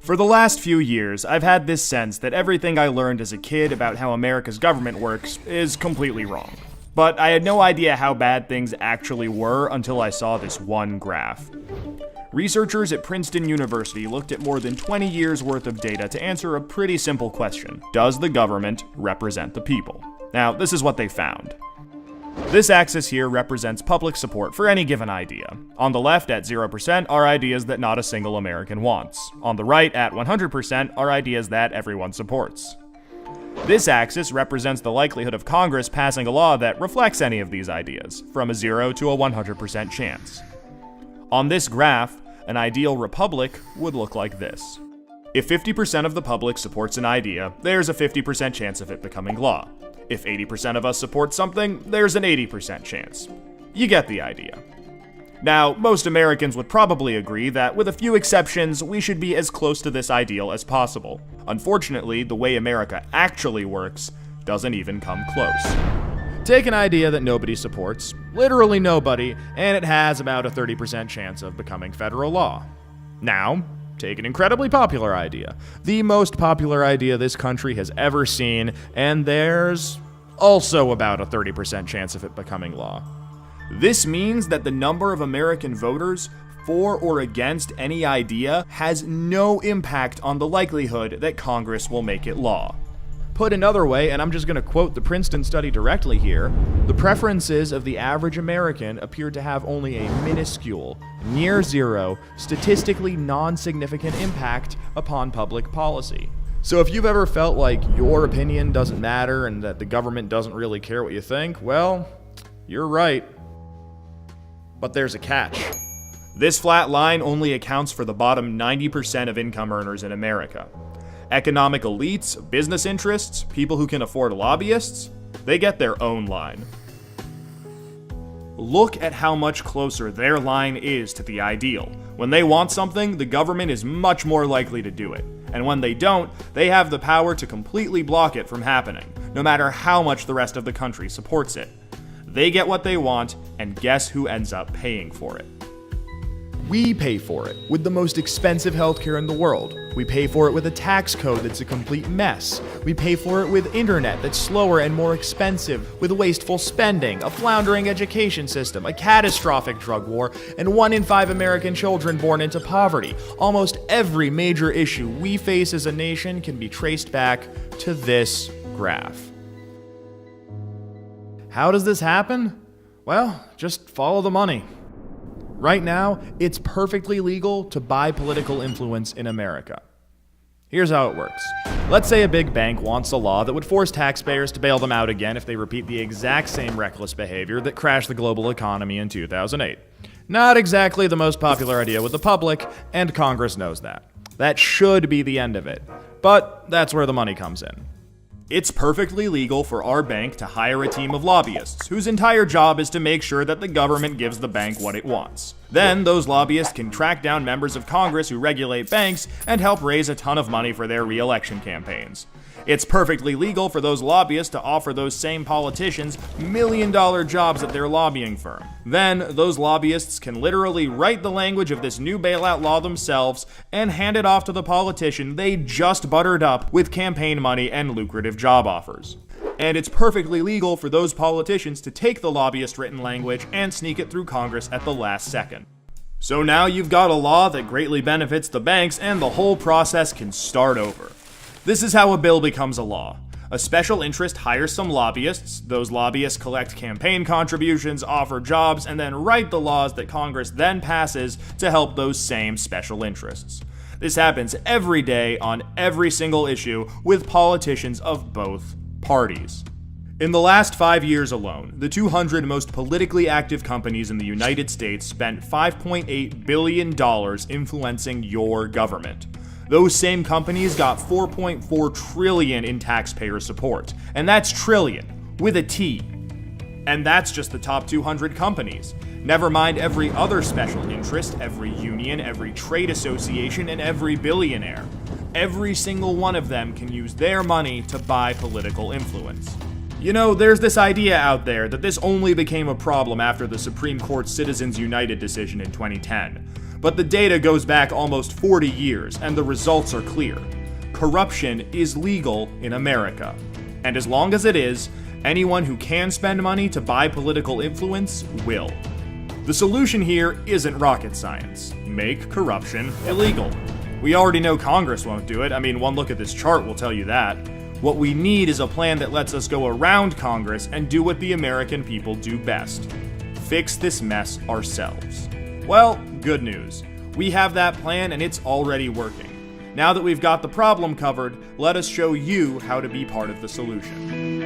For the last few years, I've had this sense that everything I learned as a kid about how America's government works is completely wrong. But I had no idea how bad things actually were until I saw this one graph. Researchers at Princeton University looked at more than 20 years worth of data to answer a pretty simple question. Does the government represent the people? Now, this is what they found. This axis here represents public support for any given idea. On the left, at 0%, are ideas that not a single American wants. On the right, at 100%, are ideas that everyone supports. This axis represents the likelihood of Congress passing a law that reflects any of these ideas, from a 0 to a 100% chance. On this graph, an ideal republic would look like this. If 50% of the public supports an idea, there's a 50% chance of it becoming law. If 80% of us support something, there's an 80% chance. You get the idea. Now, most Americans would probably agree that, with a few exceptions, we should be as close to this ideal as possible. Unfortunately, the way America actually works doesn't even come close. Take an idea that nobody supports, literally nobody, and it has about a 30% chance of becoming federal law. Now, take an incredibly popular idea, the most popular idea this country has ever seen, and there's also about a 30% chance of it becoming law. This means that the number of American voters for or against any idea has no impact on the likelihood that Congress will make it law. Put another way, and I'm just going to quote the Princeton study directly here, the preferences of the average American appear to have only a minuscule, near zero, statistically non-significant impact upon public policy. So if you've ever felt like your opinion doesn't matter and that the government doesn't really care what you think, well, you're right. But there's a catch. This flat line only accounts for the bottom 90% of income earners in America. Economic elites, business interests, people who can afford lobbyists, they get their own line. Look at how much closer their line is to the ideal. When they want something, the government is much more likely to do it. And when they don't, they have the power to completely block it from happening, no matter how much the rest of the country supports it. They get what they want, and guess who ends up paying for it? We pay for it with the most expensive healthcare in the world. We pay for it with a tax code that's a complete mess. We pay for it with internet that's slower and more expensive, with wasteful spending, a floundering education system, a catastrophic drug war, and 1 in 5 American children born into poverty. Almost every major issue we face as a nation can be traced back to this graph. How does this happen? Well, just follow the money. Right now, it's perfectly legal to buy political influence in America. Here's how it works. Let's say a big bank wants a law that would force taxpayers to bail them out again if they repeat the exact same reckless behavior that crashed the global economy in 2008. Not exactly the most popular idea with the public, and Congress knows that. That should be the end of it. But that's where the money comes in. It's perfectly legal for our bank to hire a team of lobbyists whose entire job is to make sure that the government gives the bank what it wants. Then those lobbyists can track down members of Congress who regulate banks and help raise a ton of money for their re-election campaigns. It's perfectly legal for those lobbyists to offer those same politicians million-dollar jobs at their lobbying firm. Then, those lobbyists can literally write the language of this new bailout law themselves and hand it off to the politician they just buttered up with campaign money and lucrative job offers. And it's perfectly legal for those politicians to take the lobbyist-written language and sneak it through Congress at the last second. So now you've got a law that greatly benefits the banks, and the whole process can start over. This is how a bill becomes a law. A special interest hires some lobbyists, those lobbyists collect campaign contributions, offer jobs, and then write the laws that Congress then passes to help those same special interests. This happens every day on every single issue with politicians of both parties. In the last 5 years alone, the 200 most politically active companies in the United States spent $5.8 billion influencing your government. Those same companies got $4.4 trillion in taxpayer support. And that's trillion, with a T. And that's just the top 200 companies. Never mind every other special interest, every union, every trade association, and every billionaire. Every single one of them can use their money to buy political influence. You know, there's this idea out there that this only became a problem after the Supreme Court's Citizens United decision in 2010. But the data goes back almost 40 years, and the results are clear. Corruption is legal in America. And as long as it is, anyone who can spend money to buy political influence will. The solution here isn't rocket science. Make corruption illegal. We already know Congress won't do it. I mean, one look at this chart will tell you that. What we need is a plan that lets us go around Congress and do what the American people do best. Fix this mess ourselves. Well, good news. We have that plan and it's already working. Now that we've got the problem covered, let us show you how to be part of the solution.